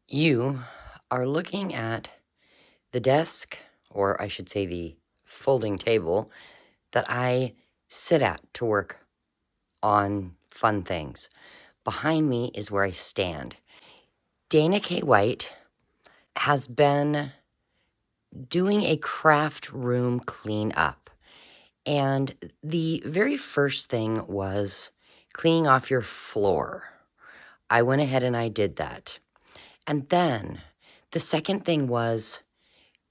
You are looking at the desk, or I should say the folding table, that I sit at to work on fun things. Behind me is where I stand. Dana K. White has been doing a craft room cleanup. And the very first thing was cleaning off your floor. I went ahead and I did that. And then the second thing was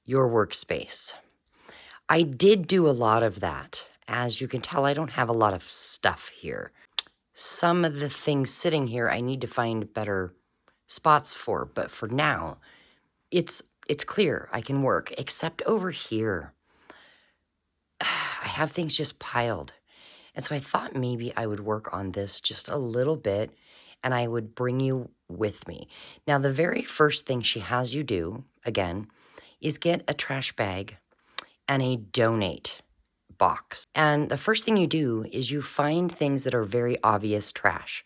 your workspace. I did do a lot of that. As you can tell, I don't have a lot of stuff here. Some of the things sitting here I need to find better spots for, but for now, it's clear. I can work, except over here. I have things just piled. And so I thought maybe I would work on this just a little bit and I would bring you with me. Now, the very first thing she has you do, again, is get a trash bag and a donate box. And the first thing you do is you find things that are very obvious trash.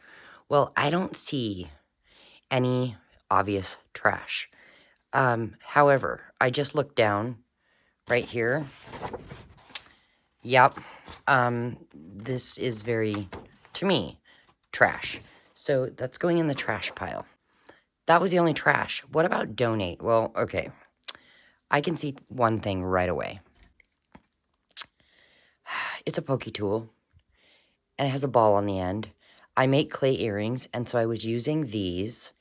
Well, I don't see any obvious trash. However, I just looked down right here. Yep. This is very, to me, trash. So that's going in the trash pile. That was the only trash. What about donate? Well, okay. I can see one thing right away. It's a pokey tool, and it has a ball on the end. I make clay earrings, and so I was using these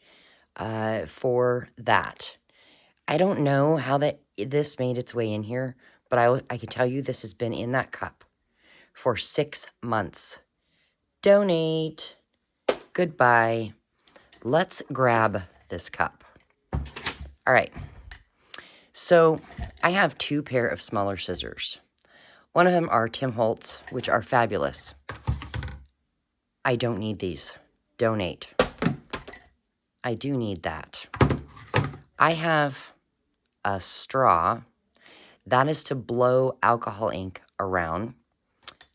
for that. I don't know how this made its way in here, but I can tell you this has been in that cup for 6 months. Donate. Goodbye. Let's grab this cup. All right. So I have 2 pair of smaller scissors. One of them are Tim Holtz, which are fabulous. I don't need these. Donate. I do need that. I have a straw. That is to blow alcohol ink around.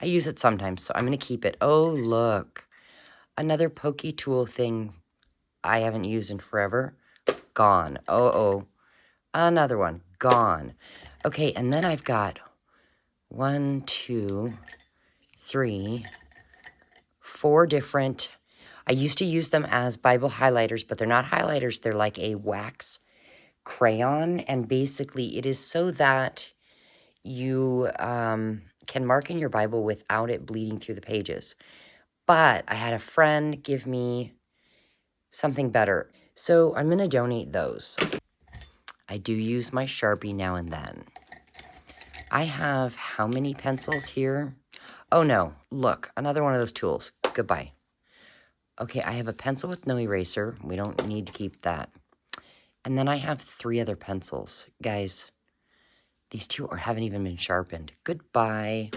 I use it sometimes, so I'm going to keep it. Oh, look. Another pokey tool thing I haven't used in forever. Gone. Oh. Another one. Gone. Okay, and then I've got 1, 2, 3, 4 different. I used to use them as Bible highlighters, but they're not highlighters. They're like a wax crayon, and basically it is so that you can mark in your Bible without it bleeding through the pages. But I had a friend give me something better, so I'm going to donate those. I do use my Sharpie now and then. I have how many pencils here? Oh no, look, another one of those tools. Goodbye. Okay, I have a pencil with no eraser. We don't need to keep that. And then I have 3 other pencils. Guys, these 2 haven't even been sharpened. Goodbye.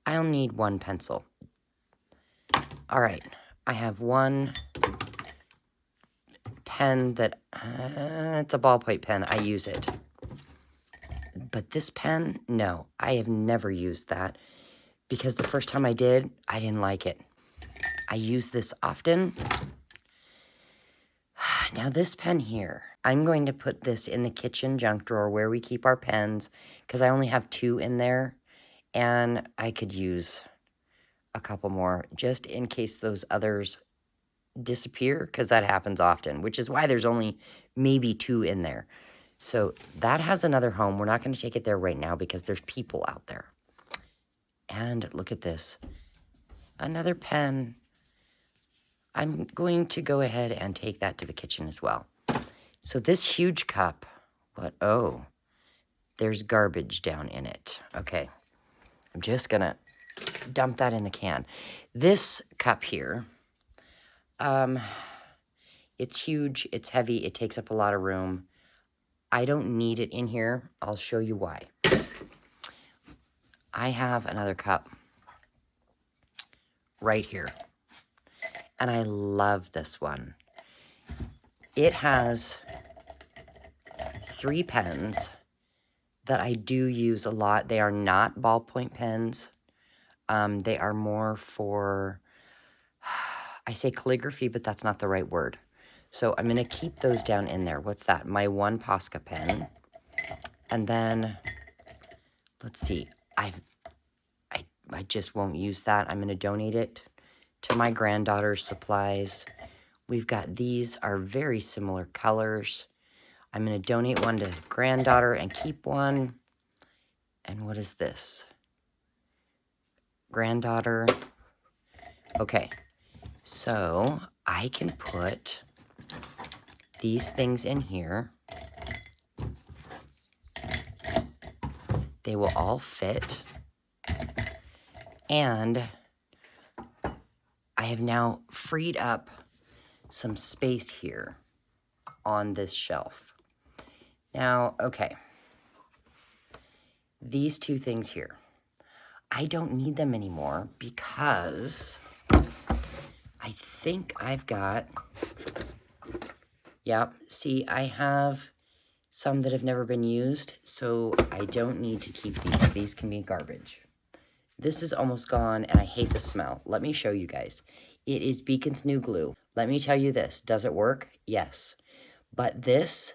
I'll need 1 pencil. All right, I have 1 pen that, it's a ballpoint pen. I use it. But this pen, no, I have never used that because the first time I did, I didn't like it. I use this often. Now this pen here, I'm going to put this in the kitchen junk drawer where we keep our pens because I only have 2 in there and I could use a couple more just in case those others disappear, because that happens often, which is why there's only maybe 2 in there. So that has another home. We're not going to take it there right now because there's people out there. And look at this. Another pen. I'm going to go ahead and take that to the kitchen as well. So this huge cup, oh, there's garbage down in it. Okay, I'm just going to dump that in the can. This cup here, it's huge, it's heavy, it takes up a lot of room. I don't need it in here. I'll show you why. I have another cup right here. And I love this one. It has 3 pens that I do use a lot. They are not ballpoint pens. They are more for, I say calligraphy, but that's not the right word. So I'm going to keep those down in there. What's that? My one Posca pen. And then, let's see, I just won't use that. I'm going to donate it to my granddaughter's supplies. We've got, these are very similar colors. I'm going to donate one to granddaughter and keep one. And what is this? Granddaughter. Okay, so I can put these things in here. They will all fit. And I have now freed up some space here on this shelf. Now, okay, these two things here, I don't need them anymore because I think I've got, yep, see, I have some that have never been used, so I don't need to keep these. These can be garbage. This is almost gone, and I hate the smell. Let me show you guys. It is Beacon's new glue. Let me tell you this. Does it work? Yes. But this,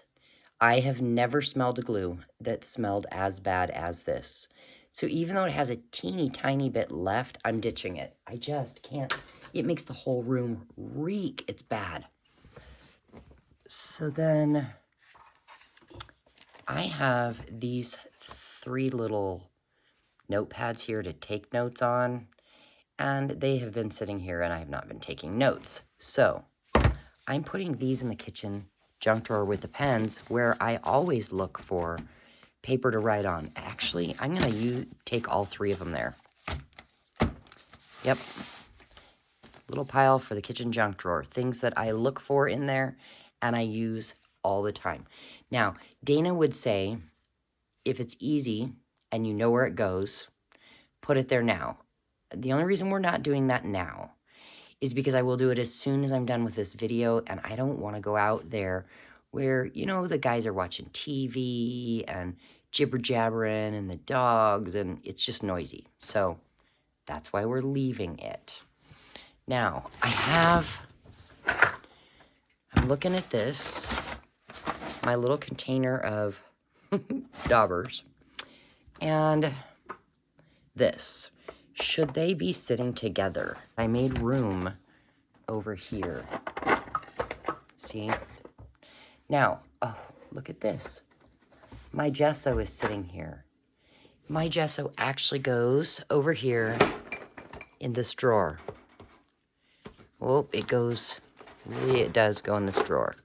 I have never smelled a glue that smelled as bad as this. So even though it has a teeny tiny bit left, I'm ditching it. I just can't. It makes the whole room reek. It's bad. So then I have these 3 little notepads here to take notes on, and they have been sitting here and I have not been taking notes. So I'm putting these in the kitchen junk drawer with the pens where I always look for paper to write on. Actually, I'm going to take all 3 of them there. Yep. Little pile for the kitchen junk drawer. Things that I look for in there and I use all the time. Now, Dana would say, if it's easy and you know where it goes, put it there now. The only reason we're not doing that now is because I will do it as soon as I'm done with this video, and I don't want to go out there where, you know, the guys are watching TV and jibber-jabbering and the dogs, and it's just noisy. So that's why we're leaving it. Now, I'm looking at this, my little container of daubers, and this. Should they be sitting together? I made room over here. See? Now, oh, look at this. My gesso is sitting here. My gesso actually goes over here in this drawer. Oh, it does go in this drawer.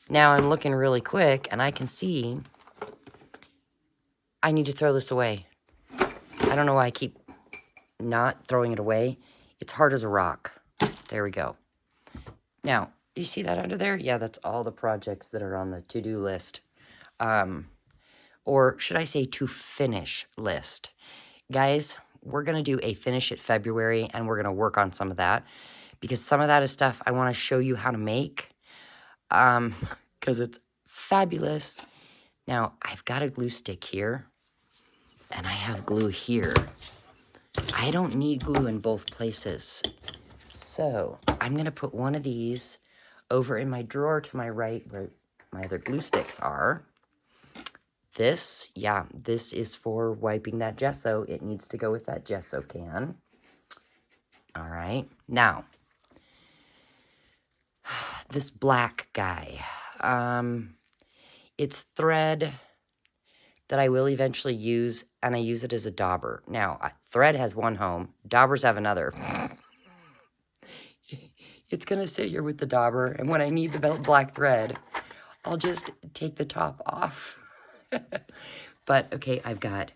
Now I'm looking really quick and I can see I need to throw this away. I don't know why I keep not throwing it away. It's hard as a rock. There we go. Now, you see that under there? Yeah, that's all the projects that are on the to-do list. Or should I say to finish list. Guys, we're going to do a finish it February, and we're going to work on some of that. Because some of that is stuff I want to show you how to make. Because it's fabulous. Now, I've got a glue stick here. And I have glue here. I don't need glue in both places. So I'm going to put one of these over in my drawer to my right where my other glue sticks are. This, yeah, this is for wiping that gesso. It needs to go with that gesso can. All right. Now, this black guy. It's thread that I will eventually use, and I use it as a dauber. Now, thread has one home. Daubers have another. It's going to sit here with the dauber, and when I need the black thread, I'll just take the top off. But, okay, I've got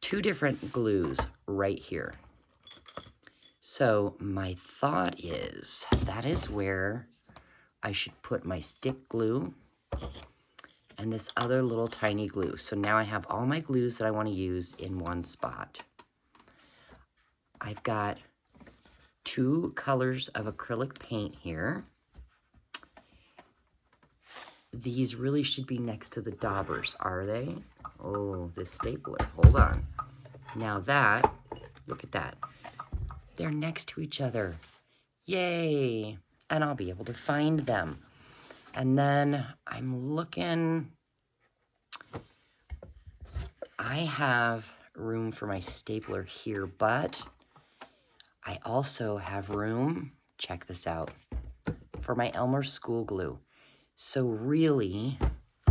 2 different glues right here. So, my thought is, that is where I should put my stick glue and this other little tiny glue. So now I have all my glues that I want to use in one spot. I've got 2 colors of acrylic paint here. These really should be next to the daubers, are they? Oh, this stapler, hold on. Now that, look at that. They're next to each other. Yay. and I'll be able to find them. And then I'm looking, I have room for my stapler here, but I also have room, check this out, for my Elmer school glue. So really,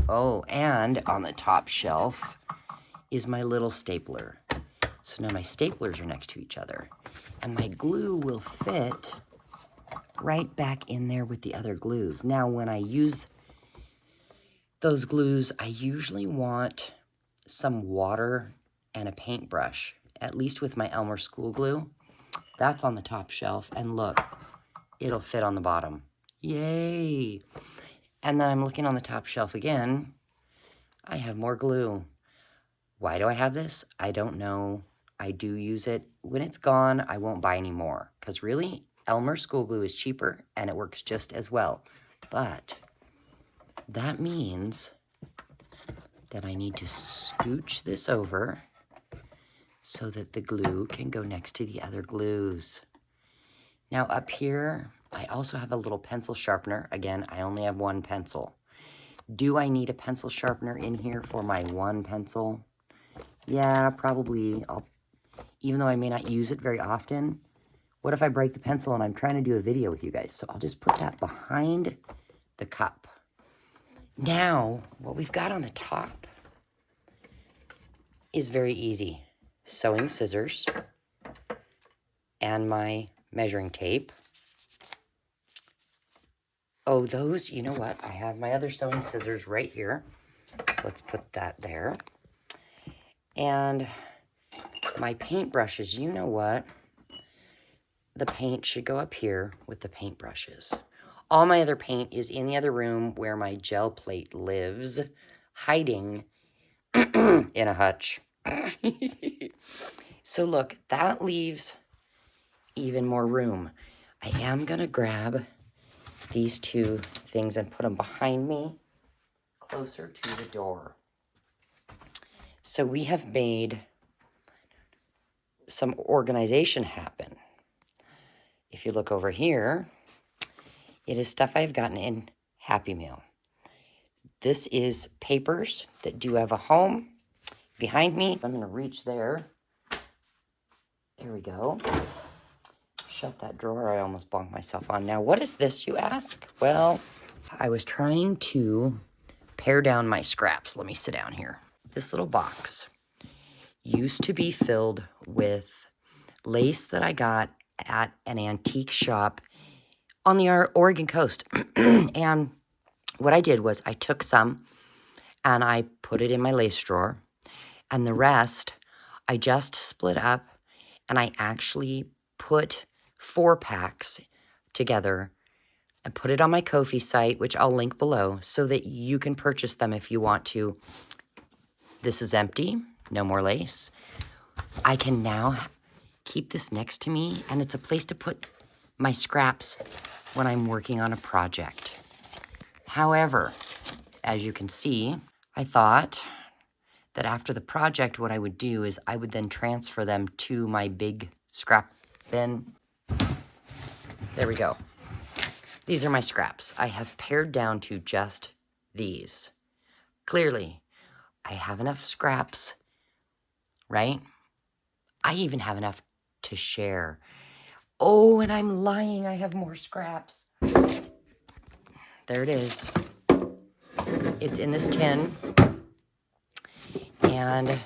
oh, and on the top shelf is my little stapler. So now my staplers are next to each other. And my glue will fit right back in there with the other glues. Now, when I use those glues, I usually want some water and a paintbrush, at least with my Elmer school glue. That's on the top shelf. And look, it'll fit on the bottom. Yay! And then I'm looking on the top shelf again. I have more glue. Why do I have this? I don't know. I do use it. When it's gone, I won't buy any more. Because really, Elmer school glue is cheaper and it works just as well. But that means that I need to scooch this over so that the glue can go next to the other glues. Now up here, I also have a little pencil sharpener. Again, I only have one pencil. Do I need a pencil sharpener in here for my one pencil? Yeah, probably. Even though I may not use it very often. What if I break the pencil and I'm trying to do a video with you guys? So I'll just put that behind the cup. Now, what we've got on the top is very easy. Sewing scissors and my measuring tape. Oh, those, you know what? I have my other sewing scissors right here. Let's put that there. And my paintbrushes, you know what? The paint should go up here with the paintbrushes. All my other paint is in the other room where my gel plate lives, hiding in a hutch. So look, that leaves even more room. I am going to grab these two things and put them behind me, closer to the door. So we have made some organization happen. If you look over here, it is stuff I've gotten in Happy Meal. This is papers that do have a home behind me. I'm going to reach there. There we go. Shut that drawer. I almost bonked myself on. Now, what is this, you ask? Well, I was trying to pare down my scraps. Let me sit down here. This little box used to be filled with lace that I got at an antique shop on the Oregon coast. And what I did was I took some and I put it in my lace drawer. And the rest, I just split up and I actually put 4 packs together and put it on my Ko-fi site, which I'll link below, so that you can purchase them if you want to. This is empty, no more lace. I can now keep this next to me, and it's a place to put my scraps when I'm working on a project. However, as you can see, I thought that after the project, what I would do is I would then transfer them to my big scrap bin. There we go. These are my scraps. I have pared down to just these. Clearly, I have enough scraps, right? I even have enough to share. Oh, and I'm lying. I have more scraps. There it is. It's in this tin. And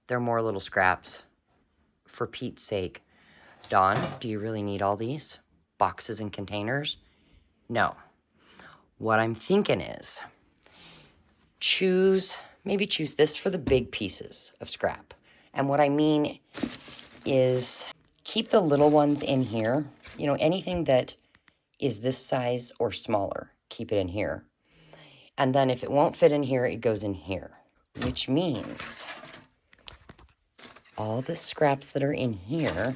there are more little scraps. For Pete's sake. Dawn, do you really need all these boxes and containers? No. What I'm thinking is maybe choose this for the big pieces of scrap. And what I mean is keep the little ones in here. You know, anything that is this size or smaller, keep it in here. And then if it won't fit in here, it goes in here. Which means all the scraps that are in here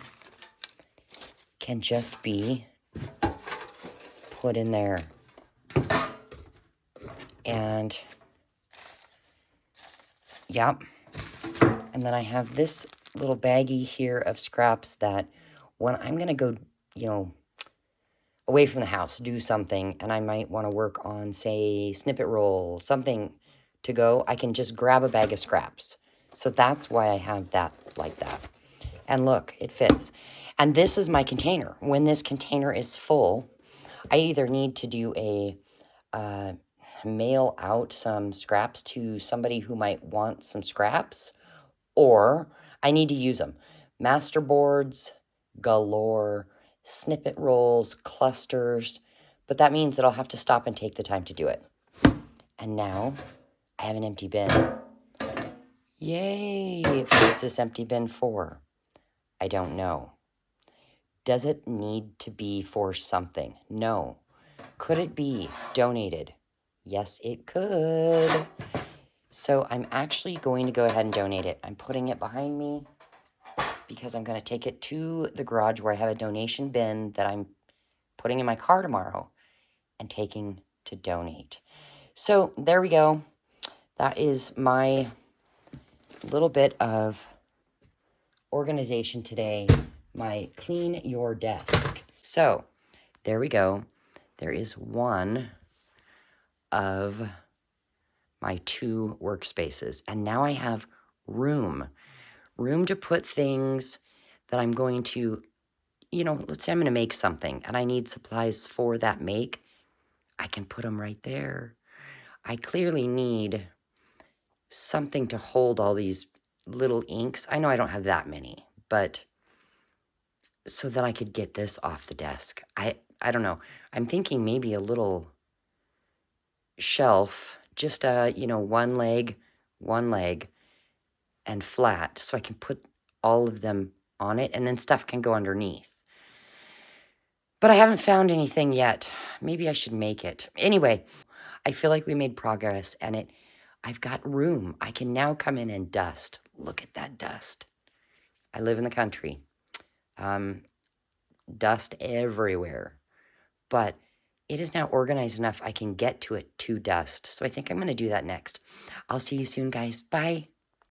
can just be put in there. And, yep. And then I have this little baggie here of scraps that when I'm going to go, you know, away from the house, do something, and I might want to work on, say, snippet roll, something to go, I can just grab a bag of scraps. So that's why I have that like that. And look, it fits. And this is my container. When this container is full, I either need to do a mail out some scraps to somebody who might want some scraps, or I need to use them. Masterboards galore, snippet rolls, clusters, but that means that I'll have to stop and take the time to do it. And now I have an empty bin. Yay! What is this empty bin for? I don't know. Does it need to be for something? No. Could it be donated? Yes, it could. So I'm actually going to go ahead and donate it. I'm putting it behind me because I'm going to take it to the garage where I have a donation bin that I'm putting in my car tomorrow and taking to donate. So there we go. That is my little bit of organization today, my clean your desk. So there we go. There is one of my 2 workspaces, and now I have room to put things that I'm going to, you know, let's say I'm going to make something and I need supplies for that make. I can put them right there. I clearly need something to hold all these little inks. I know I don't have that many, but so that I could get this off the desk. I don't know. I'm thinking maybe a little shelf, just you know, one leg, and flat, so I can put all of them on it, and then stuff can go underneath. But I haven't found anything yet. Maybe I should make it. Anyway, I feel like we made progress, and I've got room. I can now come in and dust. Look at that dust. I live in the country. Dust everywhere. But it is now organized enough I can get to it to dust. So I think I'm going to do that next. I'll see you soon, guys. Bye.